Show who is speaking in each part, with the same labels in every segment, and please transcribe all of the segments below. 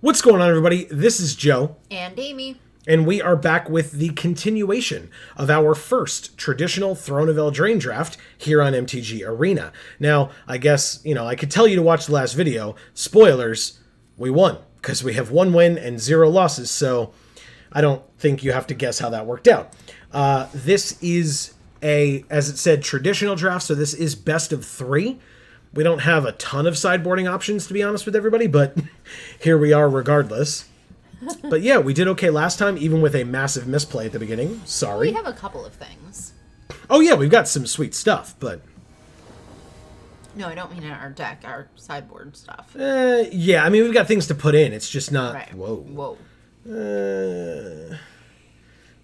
Speaker 1: What's going on, everybody? This is Joe.
Speaker 2: And Amy.
Speaker 1: And we are back with the continuation of our first traditional Throne of Eldraine draft here on MTG Arena. Now, I guess, I could tell you to watch the last video. Spoilers, we won, because we have 1 win and 0 losses, so I don't think you have to guess how that worked out. This is as it said, traditional draft, so this is best of 3. We don't have a ton of sideboarding options, to be honest with everybody, but here we are regardless. But yeah, we did okay last time, even with a massive misplay at the beginning. Sorry.
Speaker 2: We have a couple of things.
Speaker 1: Oh yeah, we've got some sweet stuff, but...
Speaker 2: No, I don't mean in our deck, our sideboard stuff.
Speaker 1: Yeah, I mean, we've got things to put in. It's just not...
Speaker 2: Right.
Speaker 1: Whoa.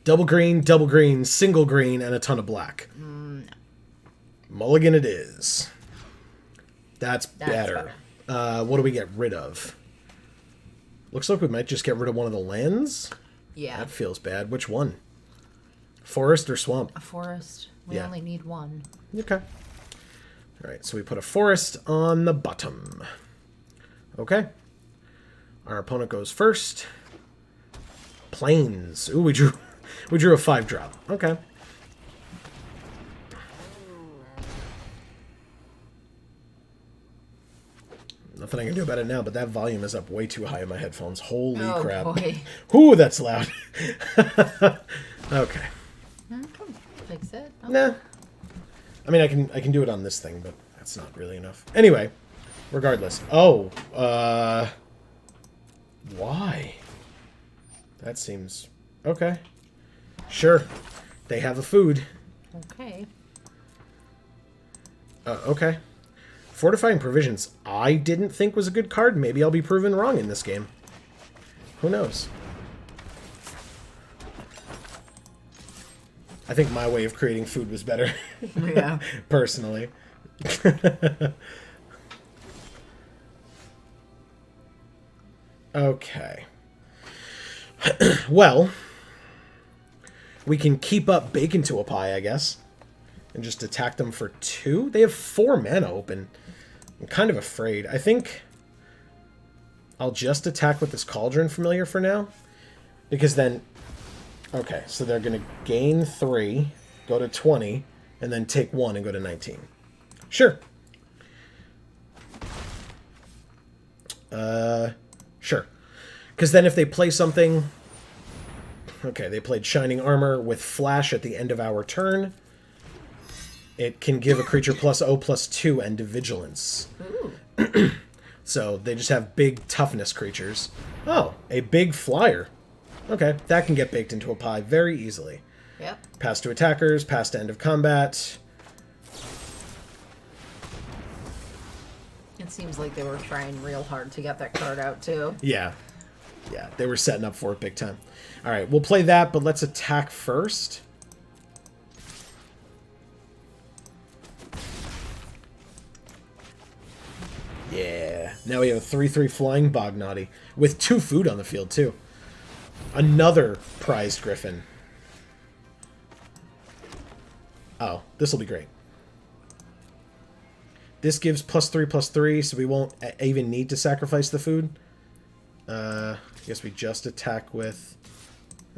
Speaker 1: Double green, single green, and a ton of black.
Speaker 2: No.
Speaker 1: Mulligan it is. That's better. What do we get rid of? Looks like we might just get rid of one of the lands.
Speaker 2: Yeah.
Speaker 1: That feels bad. Which one? Forest or swamp?
Speaker 2: A forest. We only need one.
Speaker 1: Okay. All right, so we put a forest on the bottom. Okay. Our opponent goes first. Plains. Ooh, we drew a 5-drop. Okay. Nothing I can do about it now, but that volume is up way too high in my headphones. Holy crap.
Speaker 2: Boy.
Speaker 1: Ooh, that's loud. Okay.
Speaker 2: Fix it. Okay.
Speaker 1: Nah. I mean, I can do it on this thing, but that's not really enough. Anyway, regardless. Oh, why? That seems... Okay. Sure. They have a food.
Speaker 2: Okay.
Speaker 1: Okay. Fortifying Provisions, I didn't think was a good card. Maybe I'll be proven wrong in this game. Who knows? I think my way of creating food was better.
Speaker 2: Yeah.
Speaker 1: Personally. Okay. Well, we can keep up Bacon to a Pie, I guess. And just attack them for 2? They have 4 mana open. I'm kind of afraid. I think I'll just attack with this Cauldron Familiar for now. Because then... Okay, so they're going to gain 3, go to 20, and then take 1 and go to 19. Sure. Sure. Because then if they play something... Okay, they played Shining Armor with Flash at the end of our turn. It can give a creature +0/+2 and Vigilance.
Speaker 2: Ooh.
Speaker 1: So they just have big toughness creatures. Oh, a big flyer. Okay, that can get baked into a pie very easily.
Speaker 2: Yep.
Speaker 1: Pass to attackers, pass to end of combat.
Speaker 2: It seems like they were trying real hard to get that card out, too.
Speaker 1: Yeah. Yeah, they were setting up for it big time. All right, we'll play that, but let's attack first. Yeah. Now we have a 3/3 flying Bognaughty with 2 food on the field, too. Another prized Griffin. Oh, this will be great. This gives +3/+3, so we won't even need to sacrifice the food. I guess we just attack with...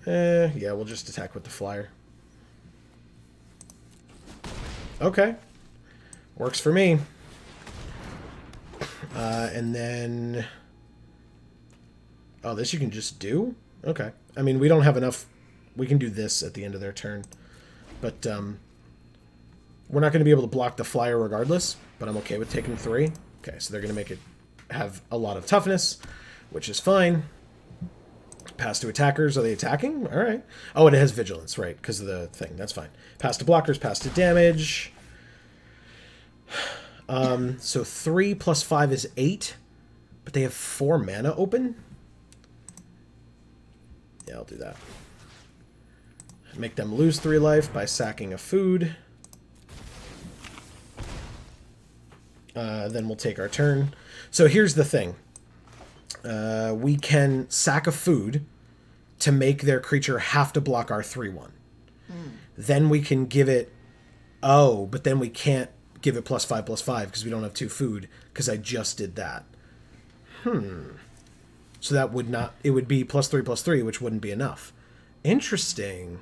Speaker 1: yeah, we'll just attack with the flyer. Okay. Works for me. And then... Oh, this you can just do? Okay. I mean, we don't have enough... We can do this at the end of their turn. But, we're not going to be able to block the flyer regardless, but I'm okay with taking 3. Okay, so they're going to make it have a lot of toughness, which is fine. Pass to attackers. Are they attacking? All right. Oh, and it has vigilance, right, because of the thing. That's fine. Pass to blockers, pass to damage. So 3 + 5 is 8, but they have 4 mana open? Yeah, I'll do that. Make them lose 3 life by sacking a food. Then we'll take our turn. So here's the thing. We can sack a food to make their creature have to block our 3/1. Then we can give it... Oh, but then we can't give it +5/+5 because we don't have 2 food because I just did that. So that would not... It would be +3/+3, which wouldn't be enough. Interesting.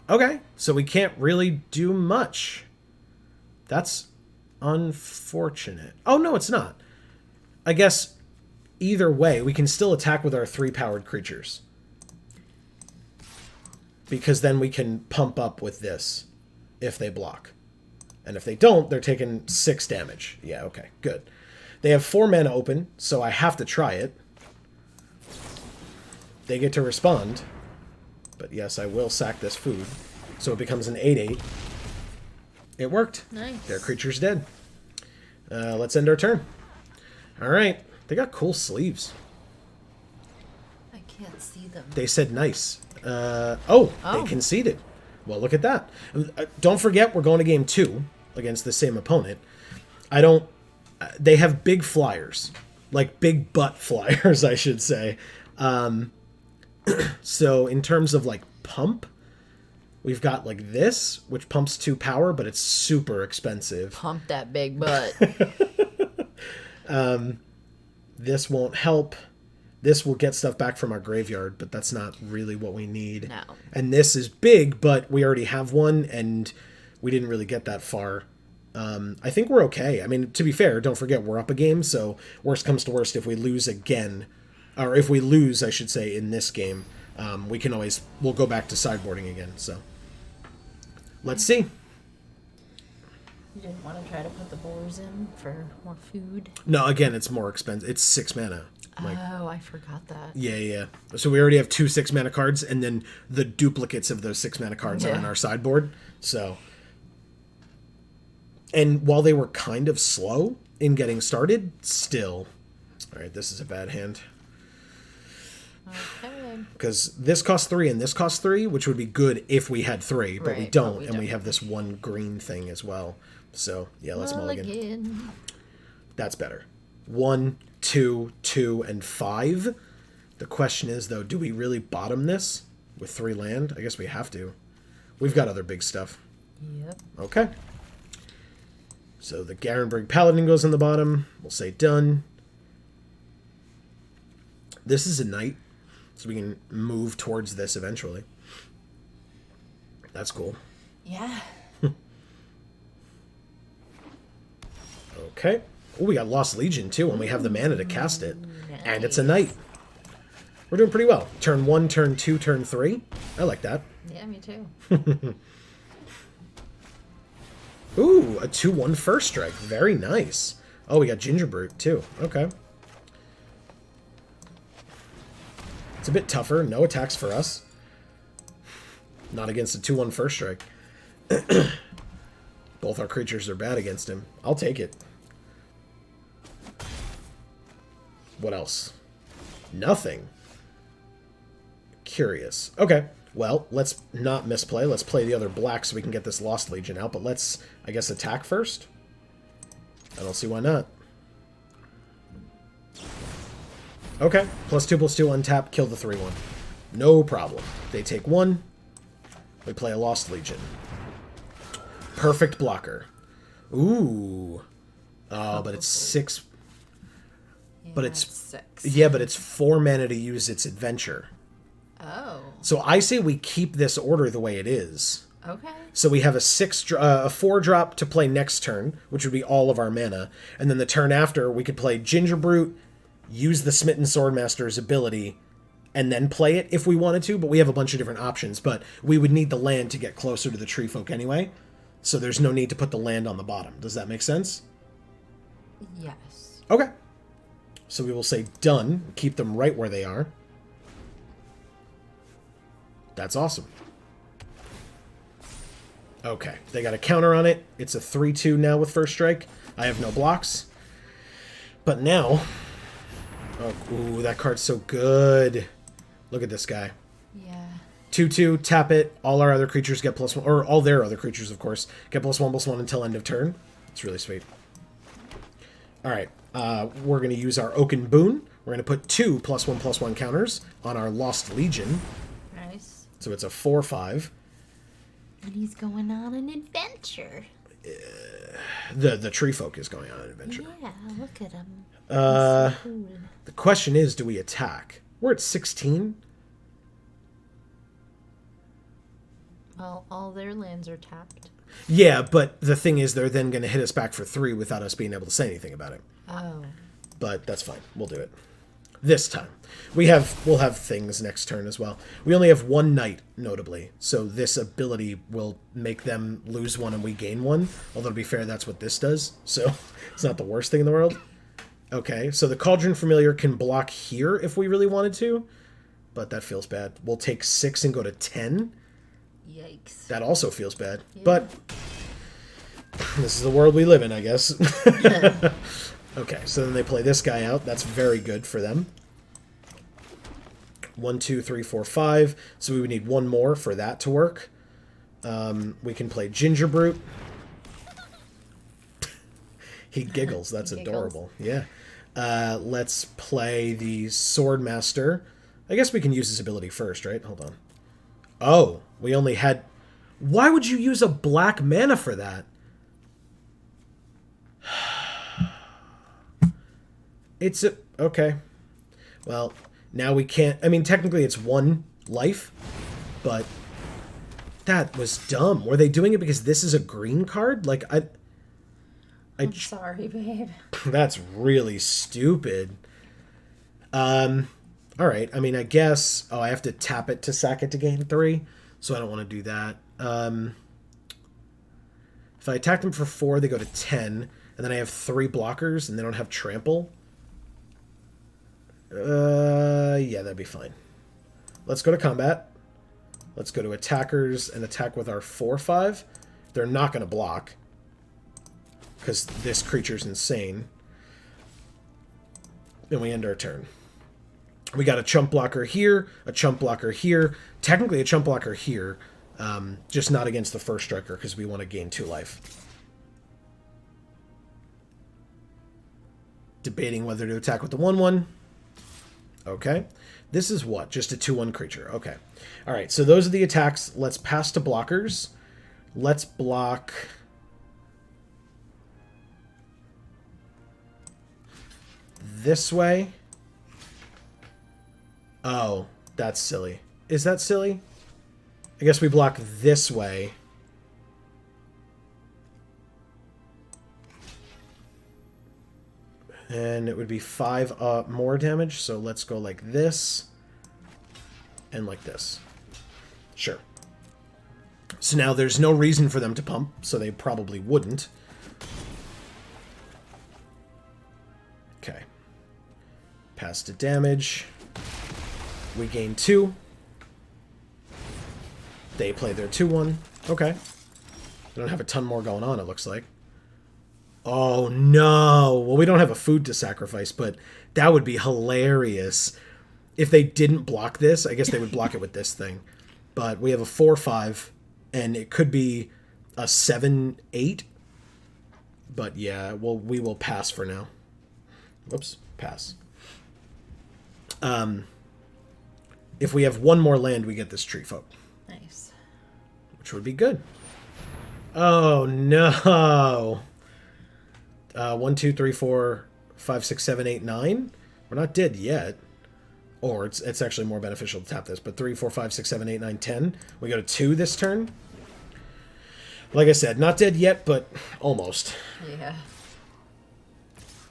Speaker 1: Okay, so we can't really do much. That's unfortunate. Oh, no, it's not. I guess either way, we can still attack with our 3-powered creatures. Because then we can pump up with this if they block. And if they don't, they're taking 6 damage. Yeah, okay, good. They have 4 mana open, so I have to try it. They get to respond. But yes, I will sack this food. So it becomes an 8/8. It worked.
Speaker 2: Nice.
Speaker 1: Their creature's dead. Let's end our turn. Alright. They got cool sleeves.
Speaker 2: I can't see them.
Speaker 1: They said nice. They
Speaker 2: Oh.
Speaker 1: conceded. Well, look at that. Don't forget, we're going to game 2 against the same opponent. They have big flyers. Like, big butt flyers, I should say. So, in terms of, like, pump, we've got, like, this, which pumps 2 power, but it's super expensive.
Speaker 2: Pump that big butt.
Speaker 1: This won't help. This will get stuff back from our graveyard, but that's not really what we need.
Speaker 2: No.
Speaker 1: And this is big, but we already have one, and we didn't really get that far. I think we're okay. I mean, to be fair, don't forget, we're up a game, so worst comes to worst, if we lose again, or if we lose, I should say, in this game, we'll go back to sideboarding again, so. Let's see.
Speaker 2: You didn't want to try to put the boars in for more food?
Speaker 1: No, again, it's more expensive. It's 6 mana.
Speaker 2: Oh, I forgot that.
Speaker 1: Yeah. So we already have 2 6-mana cards, and then the duplicates of those 6-mana cards are on our sideboard. So, and while they were kind of slow in getting started, still. All right, this is a bad hand.
Speaker 2: Okay.
Speaker 1: Because this costs 3 and this costs 3, which would be good if we had 3, but we
Speaker 2: Right,
Speaker 1: don't,
Speaker 2: but we
Speaker 1: and we
Speaker 2: don't.
Speaker 1: have this one green thing as well. So, yeah, let's mulligan. That's better. 1, 2, 2, and 5. The question is, though, do we really bottom this with 3 land? I guess we have to. We've got other big stuff.
Speaker 2: Yep.
Speaker 1: Okay. So the Garenberg Paladin goes on the bottom. We'll say done. This is a knight, so we can move towards this eventually. That's cool.
Speaker 2: Yeah.
Speaker 1: Okay. Oh, we got Lost Legion, too, and we have the mana to cast it. And it's a knight. We're doing pretty well. Turn 1, turn 2, turn 3. I like that.
Speaker 2: Yeah, me too.
Speaker 1: Ooh, a 2/1 first strike. Very nice. Oh, we got Ginger Brute, too. Okay. It's a bit tougher. No attacks for us. Not against a 2/1 first strike. Both our creatures are bad against him. I'll take it. What else? Nothing. Curious. Okay. Well, let's not misplay. Let's play the other black so we can get this Lost Legion out. But let's, I guess, attack first. I don't see why not. Okay. +2/+2 untap. Kill the 3/1. No problem. They take 1. We play a Lost Legion. Perfect blocker. Ooh. Oh, but it's 6.
Speaker 2: Yeah,
Speaker 1: But it's
Speaker 2: 6.
Speaker 1: Yeah, but it's 4 mana to use its adventure.
Speaker 2: Oh.
Speaker 1: So I say we keep this order the way it is.
Speaker 2: Okay.
Speaker 1: So we have a 4-drop to play next turn, which would be all of our mana, and then the turn after we could play Ginger Brute, use the Smitten Swordmaster's ability, and then play it if we wanted to. But we have a bunch of different options. But we would need the land to get closer to the Tree Folk anyway, so there's no need to put the land on the bottom. Does that make sense?
Speaker 2: Yes.
Speaker 1: Okay. So we will say done. Keep them right where they are. That's awesome. Okay. They got a counter on it. It's a 3/2 now with first strike. I have no blocks. But now... Oh, ooh, that card's so good. Look at this guy.
Speaker 2: Yeah.
Speaker 1: 2/2, tap it. All our other creatures get +1. Or all their other creatures, of course, get +1/+1 until end of turn. It's really sweet. Alright. We're going to use our Oaken Boon. We're going to put 2 +1/+1 counters on our Lost Legion.
Speaker 2: Nice.
Speaker 1: So it's a 4/5.
Speaker 2: And he's going on an adventure.
Speaker 1: The tree folk is going on an adventure.
Speaker 2: Yeah, look at him.
Speaker 1: The question is, do we attack? We're at 16.
Speaker 2: Well, all their lands are tapped.
Speaker 1: Yeah, but the thing is, they're then going to hit us back for 3 without us being able to say anything about it.
Speaker 2: Oh.
Speaker 1: But that's fine. We'll do it. This time. We'll have things next turn as well. We only have 1 knight, notably. So this ability will make them lose 1 and we gain 1. Although, to be fair, that's what this does. So it's not the worst thing in the world. Okay, so the Cauldron Familiar can block here if we really wanted to. But that feels bad. We'll take 6 and go to 10.
Speaker 2: Yikes.
Speaker 1: That also feels bad.
Speaker 2: Yeah.
Speaker 1: But this is the world we live in, I guess. Okay, so then they play this guy out. That's very good for them. 1, 2, 3, 4, 5. So we would need 1 more for that to work. We can play Ginger Brute. He giggles. That's adorable. Yeah. Let's play the Swordmaster. I guess we can use his ability first, right? Hold on. Oh, we only had... Why would you use a black mana for that? It's a... Okay. Well, now we can't... I mean, technically it's 1 life, but that was dumb. Were they doing it because this is a green card? Like,
Speaker 2: I'm sorry, babe.
Speaker 1: That's really stupid. Alright, I mean, I guess... Oh, I have to tap it to sack it to gain 3, so I don't want to do that. If I attack them for 4, they go to 10, and then I have 3 blockers, and they don't have trample. Yeah, that'd be fine. Let's go to combat. Let's go to attackers and attack with our 4/5. They're not going to block, because this creature's insane. And we end our turn. We got a chump blocker here, a chump blocker here, technically a chump blocker here, just not against the first striker because we want to gain 2 life. Debating whether to attack with the 1/1. Okay. This is what? Just a 2/1 creature. Okay. Alright, so those are the attacks. Let's pass to blockers. Let's block... this way. Oh, that's silly. Is that silly? I guess we block this way. And it would be 5 more damage, so let's go like this. And like this. Sure. So now there's no reason for them to pump, so they probably wouldn't. Okay. Pass to damage. We gain 2. They play their 2/1. Okay. They don't have a ton more going on, it looks like. Oh, no. Well, we don't have a food to sacrifice, but that would be hilarious. If they didn't block this, I guess they would block it with this thing. But we have a 4/5, and it could be a 7/8. But yeah, well, we will pass for now. Whoops, pass. If we have 1 more land, we get this tree folk.
Speaker 2: Nice.
Speaker 1: Which would be good. Oh, no. 1, 2, 3, 4, 5, 6, 7, 8, 9. We're not dead yet. Or it's actually more beneficial to tap this. But 3, 4, 5, 6, 7, 8, 9, 10. We go to 2 this turn. Like I said, not dead yet, but almost.
Speaker 2: Yeah.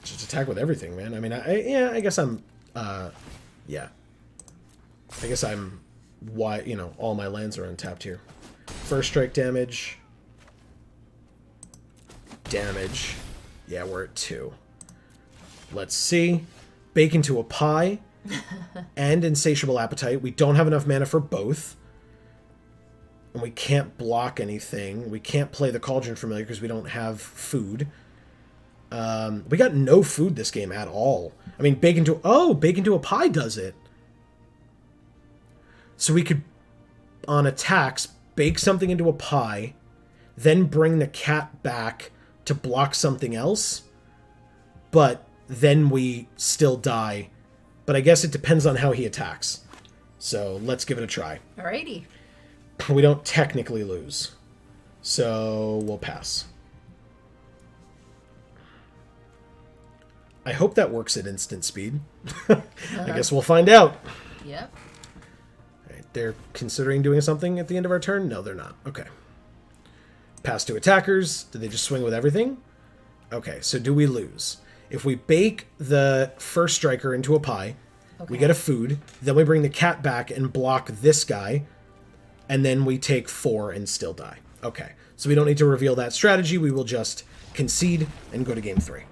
Speaker 1: Just attack with everything, man. I mean, I guess I'm... yeah. I guess I'm... Why, you know, all my lands are untapped here. First strike damage. Damage. Yeah, we're at 2. Let's see. Bake into a pie. And Insatiable Appetite. We don't have enough mana for both. And we can't block anything. We can't play the Cauldron Familiar because we don't have food. We got no food this game at all. I mean, Bake into... Oh, Bake into a Pie does it. So we could, on attacks, bake something into a pie, then bring the cat back to block something else, but then we still die. But I guess it depends on how he attacks. So let's give it a try.
Speaker 2: Alrighty.
Speaker 1: We don't technically lose. So we'll pass. I hope that works at instant speed. I guess we'll find out.
Speaker 2: Yep.
Speaker 1: All right, they're considering doing something at the end of our turn? No, they're not. Okay. Pass to attackers. Do they just swing with everything? Okay, so do we lose? If we bake the first striker into a pie, we get a food, then we bring the cat back and block this guy, and then we take 4 and still die. Okay, so we don't need to reveal that strategy. We will just concede and go to game 3.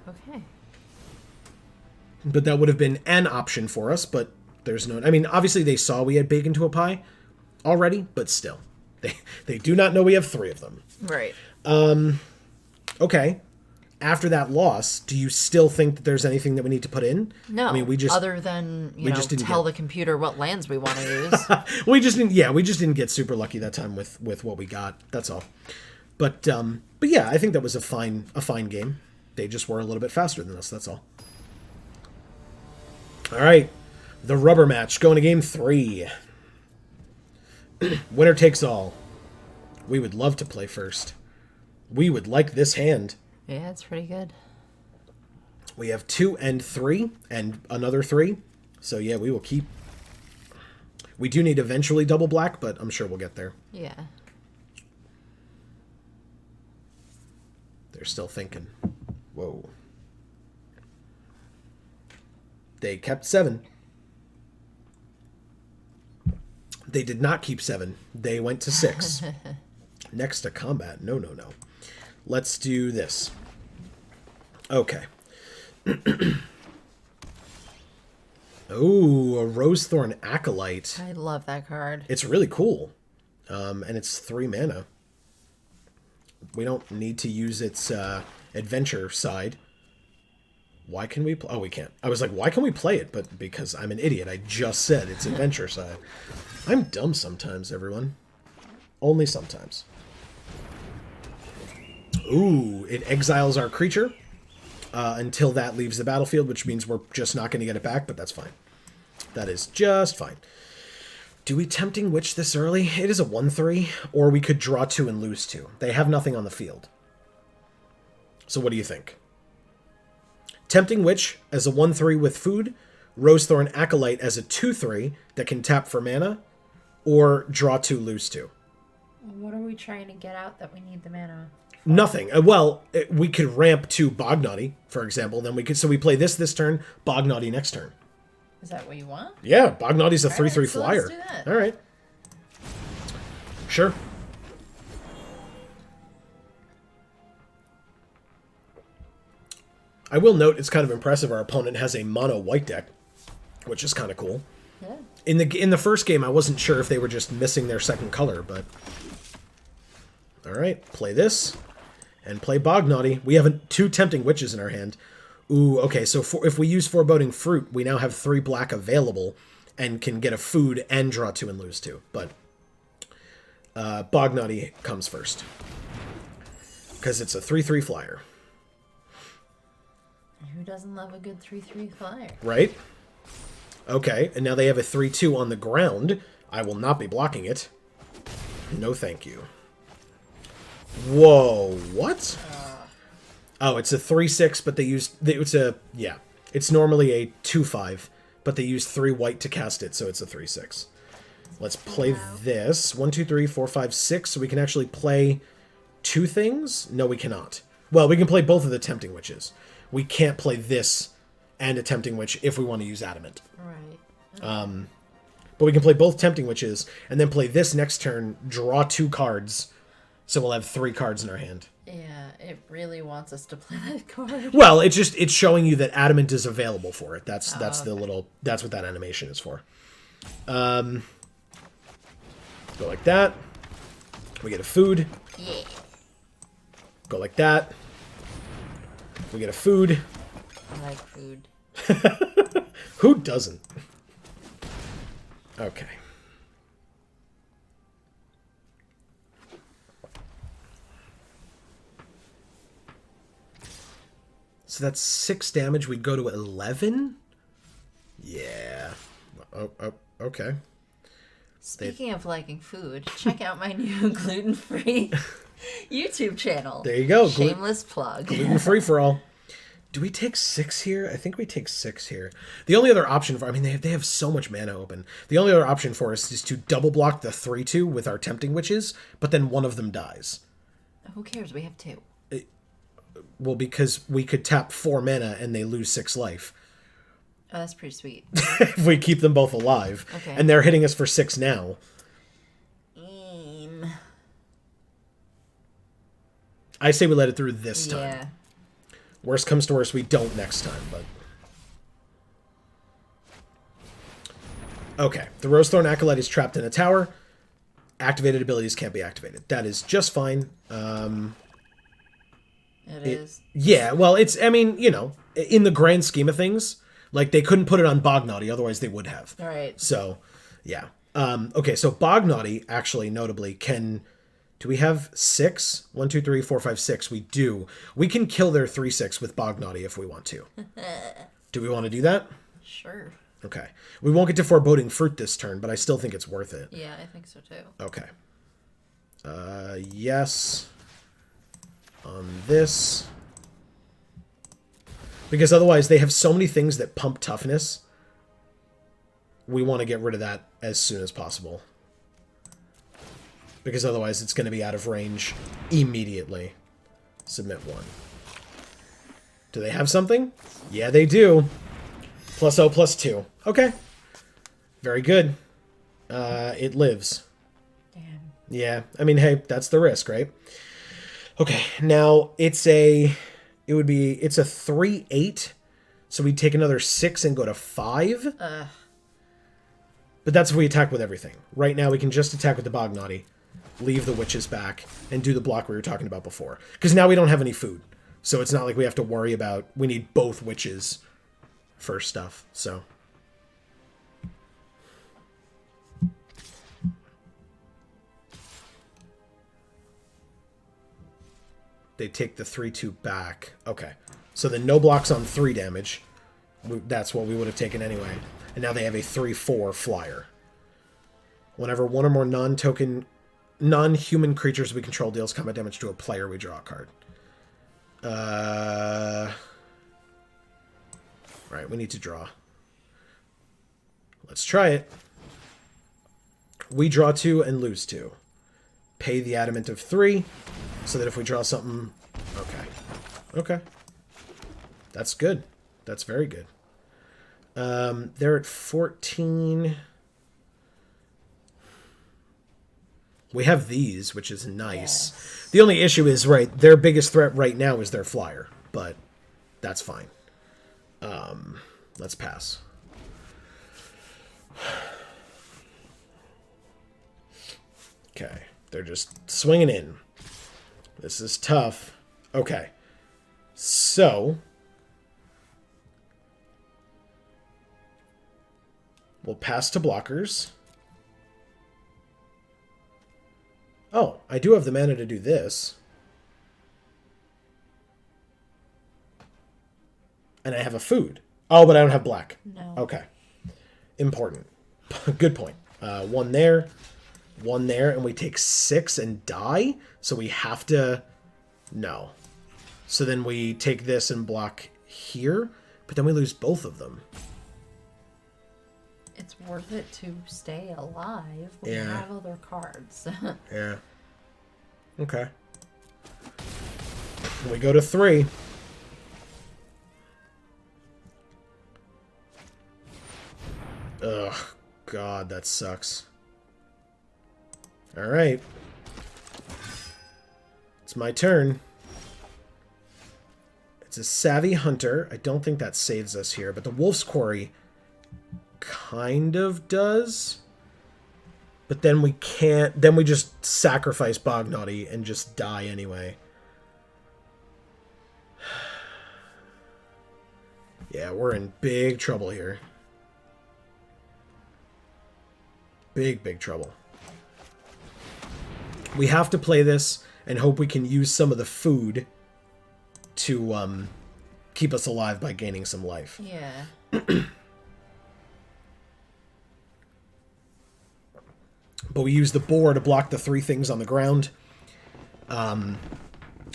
Speaker 2: Okay.
Speaker 1: But that would have been an option for us, but there's no... I mean, obviously they saw we had bake into a pie already, but still. They do not know we have 3 of them.
Speaker 2: Right.
Speaker 1: Okay. After that loss, do you still think that there's anything that we need to put in?
Speaker 2: No.
Speaker 1: I mean, we just...
Speaker 2: Other than, tell the computer what lands we want to use.
Speaker 1: we just didn't get super lucky that time with what we got. That's all. But yeah, I think that was a fine game. They just were a little bit faster than us, that's all. All right. The rubber match going to game 3. Winner takes all. We would love to play first. We would like this hand.
Speaker 2: Yeah, it's pretty good.
Speaker 1: We have 2 and 3 and another 3. So yeah, we will keep... We do need eventually double black, but I'm sure we'll get there.
Speaker 2: Yeah.
Speaker 1: They're still thinking. Whoa. They kept 7. They did not keep 7. They went to 6. Next to combat. No. Let's do this. Okay. Oh, a Rosethorn Acolyte.
Speaker 2: I love that card.
Speaker 1: It's really cool. And it's 3 mana. We don't need to use its adventure side. Why can we... Oh, we can't. I was like, why can we play it? But because I'm an idiot. I just said it's adventure side. I'm dumb sometimes, everyone. Only sometimes. Ooh, it exiles our creature until that leaves the battlefield, which means we're just not going to get it back, but that's fine. That is just fine. Do we Tempting Witch this early? It is a 1/3, or we could draw 2 and lose 2. They have nothing on the field. So what do you think? Tempting Witch as a 1/3 with food, Rosethorn Acolyte as a 2/3 that can tap for mana, or draw 2, lose 2.
Speaker 3: What are we trying to get out that we need the mana?
Speaker 1: Nothing. We could ramp to Bognaughty, for example. Then we could... So we play this turn, Bognaughty next turn.
Speaker 3: Is that what you want?
Speaker 1: Yeah, Bognaughty's a 3/3
Speaker 3: right, so
Speaker 1: flyer.
Speaker 3: let's do that.
Speaker 1: All right. Sure. I will note it's kind of impressive our opponent has a mono white deck, which is kind of cool.
Speaker 3: Yeah.
Speaker 1: In the first game, I wasn't sure if they were just missing their second color, but... All right, play this, and play Bognaughty. We have 2 Tempting Witches in our hand. Ooh, okay, so if we use Foreboding Fruit, we now have 3 black available, and can get a food and draw 2 and lose 2. But Bognaughty comes first, because it's a 3/3 flyer.
Speaker 3: Who doesn't love a good 3/3 flyer?
Speaker 1: Right? Okay, and now they have a 3/2 on the ground. I will not be blocking it. No thank you. Whoa, what? Oh, it's a 3/6, but they used... It's normally a 2/5, but they used 3 white to cast it, so it's a 3/6. Let's play this. 1, 2, 3, 4, 5, 6, so we can actually play 2 things? No, we cannot. Well, we can play both of the Tempting Witches. We can't play this and a Tempting Witch if we want to use Adamant.
Speaker 2: Right.
Speaker 1: But we can play both Tempting Witches, and then play this next turn, draw 2 cards, so we'll have 3 cards in our hand.
Speaker 3: Yeah, it really wants us to play that card.
Speaker 1: Well, it's showing you that Adamant is available for it. That's
Speaker 3: okay.
Speaker 1: That's what that animation is for. Go like that. We get a food.
Speaker 3: Yeah.
Speaker 1: Go like that. We get a food.
Speaker 3: I like food.
Speaker 1: Who doesn't? Okay. So that's 6 damage. We'd go to 11? Yeah. Oh, okay.
Speaker 2: Speaking of liking food, check out my new gluten-free YouTube channel.
Speaker 1: There you go.
Speaker 2: Shameless plug.
Speaker 1: Gluten-free for all. Do we take 6 here? I think we take 6 here. The only other option for... I mean, they have so much mana open. The only other option for us is to double block the 3/2 with our Tempting Witches, but then one of them dies.
Speaker 2: Who cares? We have 2.
Speaker 1: Well, because we could tap 4 mana and they lose 6 life.
Speaker 2: Oh, that's pretty sweet.
Speaker 1: If we keep them both alive.
Speaker 2: Okay.
Speaker 1: And they're hitting us for 6 now. I say we let it through this time.
Speaker 2: Yeah.
Speaker 1: Worst comes to worst, we don't next time, but... Okay, the Rosethorn Acolyte is trapped in a tower. Activated abilities can't be activated. That is just fine.
Speaker 2: It is.
Speaker 1: Yeah, well, it's, I mean, you know, in the grand scheme of things, like, they couldn't put it on Bognaughty, otherwise they would have.
Speaker 2: All right.
Speaker 1: So, yeah. Okay, so Bognaughty, actually, notably, can... Do we have 6? 1, 2, 3, 4, 5, 6. We do. We can kill their 3/6 with Bognaughty if we want to. Do we want to do that?
Speaker 2: Sure.
Speaker 1: Okay. We won't get to Foreboding Fruit this turn, but I still think it's worth it.
Speaker 2: Yeah, I think so too.
Speaker 1: Okay. Yes. On this. Because otherwise they have so many things that pump toughness. We want to get rid of that as soon as possible. Because otherwise it's going to be out of range immediately. Submit 1. Do they have something? Yeah, they do. +0, +2. Okay. Very good. It lives.
Speaker 3: Damn.
Speaker 1: Yeah, I mean, hey, that's the risk, right? Okay, now it's a 3/8, so we take another 6 and go to 5. But that's if we attack with everything. Right now, we can just attack with the Bognaughty, leave the witches back, and do the block we were talking about before. Because now we don't have any food, so it's not like we have to worry about, we need both witches for stuff, so... They take the 3/2 back. Okay. So then no blocks on 3 damage. That's what we would have taken anyway. And now they have a 3/4 flyer. Whenever one or more non-human creatures we control deals combat damage to a player, we draw a card. Right, we need to draw. Let's try it. We draw 2 and lose 2. Pay the Adamant of 3, so that if we draw something... Okay. Okay. That's good. That's very good. They're at 14. We have these, which is nice.
Speaker 2: Yes.
Speaker 1: The only issue is, right, their biggest threat right now is their flyer, but that's fine. Let's pass. Okay. They're just swinging in. This is tough. Okay. So... we'll pass to blockers. Oh, I do have the mana to do this. And I have a food. Oh, but I don't have black.
Speaker 3: No.
Speaker 1: Okay. Important. Good point. 1 there. 1 there, and we take 6 and die, so we have to... No. So then we take this and block here, but then we lose both of them.
Speaker 3: It's worth it to stay alive. We
Speaker 1: Yeah.
Speaker 3: have other cards.
Speaker 1: Yeah. Okay. We go to 3. Ugh, God, that sucks. Alright. It's my turn. It's a Savvy Hunter. I don't think that saves us here, but the Wolf's Quarry kind of does. But then we can't... Then we just sacrifice Bognaughty and just die anyway. Yeah, we're in big trouble here. Big, big trouble. We have to play this and hope we can use some of the food to keep us alive by gaining some life.
Speaker 2: Yeah.
Speaker 1: But we use the boar to block the 3 things on the ground.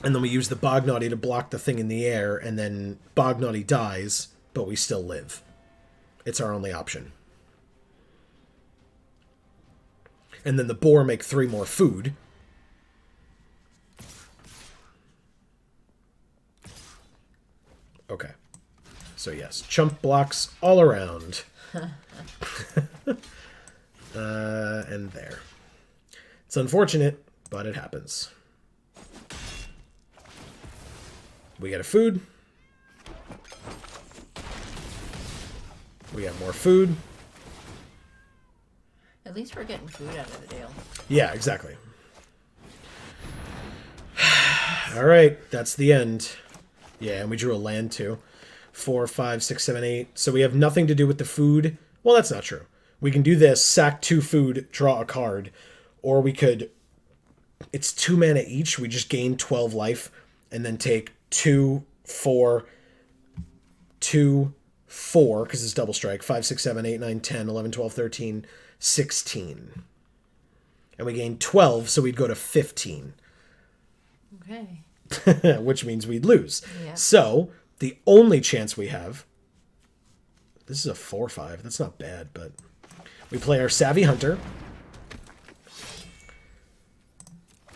Speaker 1: And then we use the Bognaughty to block the thing in the air, and then Bognaughty dies, but we still live. It's our only option. And then the boar make 3 more food. Okay. So yes, chump blocks all around. And there. It's unfortunate, but it happens. We get a food. We got more food.
Speaker 2: At least we're getting food out of the deal.
Speaker 1: Yeah, exactly. All right, that's the end. Yeah, and we drew a land too. 4, 5, 6, 7, 8. So we have nothing to do with the food. Well, that's not true. We can do this, sack 2 food, draw a card. Or we could... It's 2 mana each. We just gain 12 life. And then take 2, 4, 2, 4, because it's double strike. 5, 6, 7, 8, 9, 10, 11, 12, 13, 16. And we gain 12, so we'd go to 15.
Speaker 2: Okay.
Speaker 1: Which means we'd lose.
Speaker 2: Yeah.
Speaker 1: So, the only chance we have... This is a 4/5. That's not bad, but... We play our Savvy Hunter.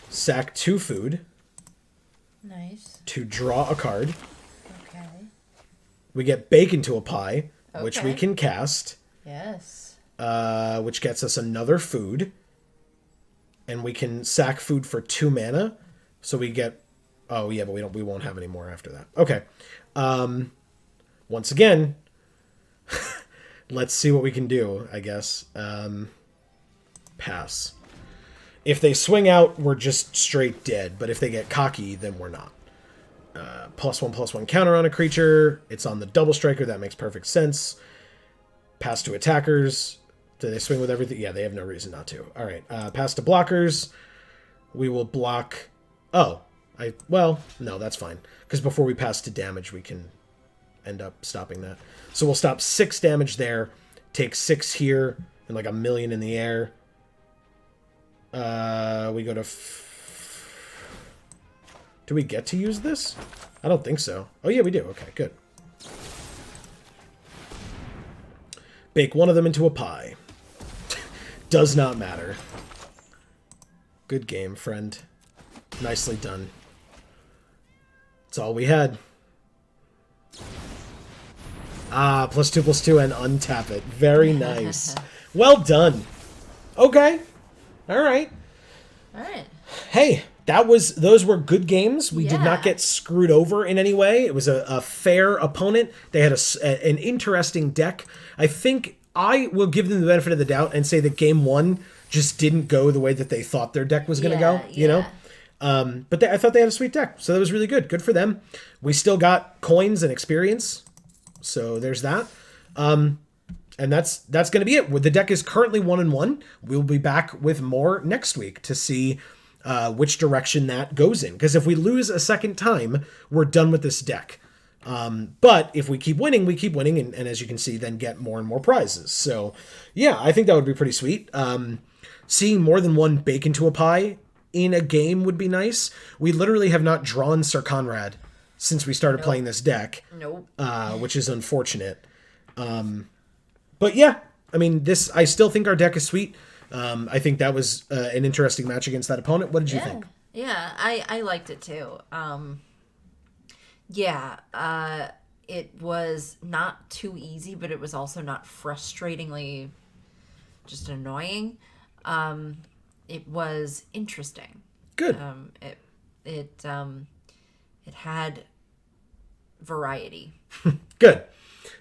Speaker 1: Sack 2 food.
Speaker 3: Nice.
Speaker 1: To draw a card.
Speaker 3: Okay.
Speaker 1: We get Bacon to a Pie, which we
Speaker 3: Okay.
Speaker 1: can cast.
Speaker 3: Yes.
Speaker 1: Which gets us another food. And we can sack food for 2 mana. So we get... Oh, yeah, but we won't have any more after that. Okay. Once again... Let's see what we can do, I guess. Pass. If they swing out, we're just straight dead. But if they get cocky, then we're not. +1/+1 counter on a creature. It's on the double striker. That makes perfect sense. Pass to attackers. Do they swing with everything? Yeah, they have no reason not to. All right. Pass to blockers. We will block... Oh. Well, no, that's fine. Because before we pass to damage, we can end up stopping that. So we'll stop 6 damage there. Take 6 here. And like a million in the air. We go to... Do we get to use this? I don't think so. Oh, yeah, we do. Okay, good. Bake one of them into a pie. Does not matter. Good game, friend. Nicely done. That's all we had. Ah, +2/+2 and untap it. Very nice. Well done. Okay. All right.
Speaker 2: All right.
Speaker 1: Hey, those were good games. We did not
Speaker 2: Yeah.
Speaker 1: get screwed over in any way. It was a fair opponent. They had an interesting deck. I think I will give them the benefit of the doubt and say that game 1 just didn't go the way that they thought their deck was going to go, you know? But I thought they had a sweet deck, so that was really good. Good for them. We still got coins and experience, so there's that. And that's going to be it. The deck is currently 1-1. We'll be back with more next week to see which direction that goes in. Because if we lose a second time, we're done with this deck. But if we keep winning, and as you can see, then get more and more prizes. So, yeah, I think that would be pretty sweet. Seeing more than one Bacon to a Pie in a game would be nice. We literally have not drawn Sir Conrad since we started playing this deck.
Speaker 2: Nope.
Speaker 1: Which is unfortunate. But yeah, I mean, I still think our deck is sweet. I think that was an interesting match against that opponent. What did you think?
Speaker 2: Yeah, I liked it too. It was not too easy, but it was also not frustratingly just annoying. It was interesting.
Speaker 1: Good.
Speaker 2: It had variety.
Speaker 1: Good.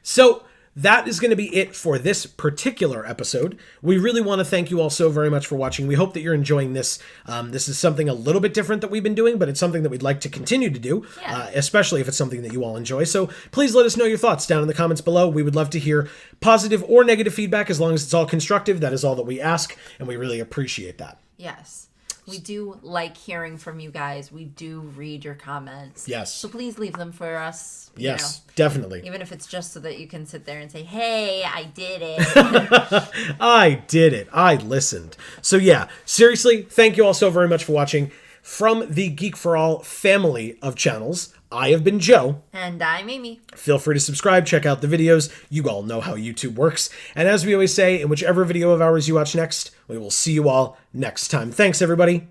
Speaker 1: So that is going to be it for this particular episode. We really want to thank you all so very much for watching. We hope that you're enjoying this. This is something a little bit different that we've been doing, but it's something that we'd like to continue to do, especially if it's something that you all enjoy. So please let us know your thoughts down in the comments below. We would love to hear positive or negative feedback as long as it's all constructive. That is all that we ask, and we really appreciate that.
Speaker 2: Yes. We do like hearing from you guys. We do read your comments.
Speaker 1: Yes.
Speaker 2: So please leave them for us.
Speaker 1: Yes, definitely.
Speaker 2: Even if it's just so that you can sit there and say, hey, I did it.
Speaker 1: I did it. I listened. So yeah, seriously, thank you all so very much for watching. From the Geek for All family of channels, I have been Joe.
Speaker 2: And I'm Amy.
Speaker 1: Feel free to subscribe, check out the videos. You all know how YouTube works. And as we always say, in whichever video of ours you watch next, we will see you all next time. Thanks, everybody.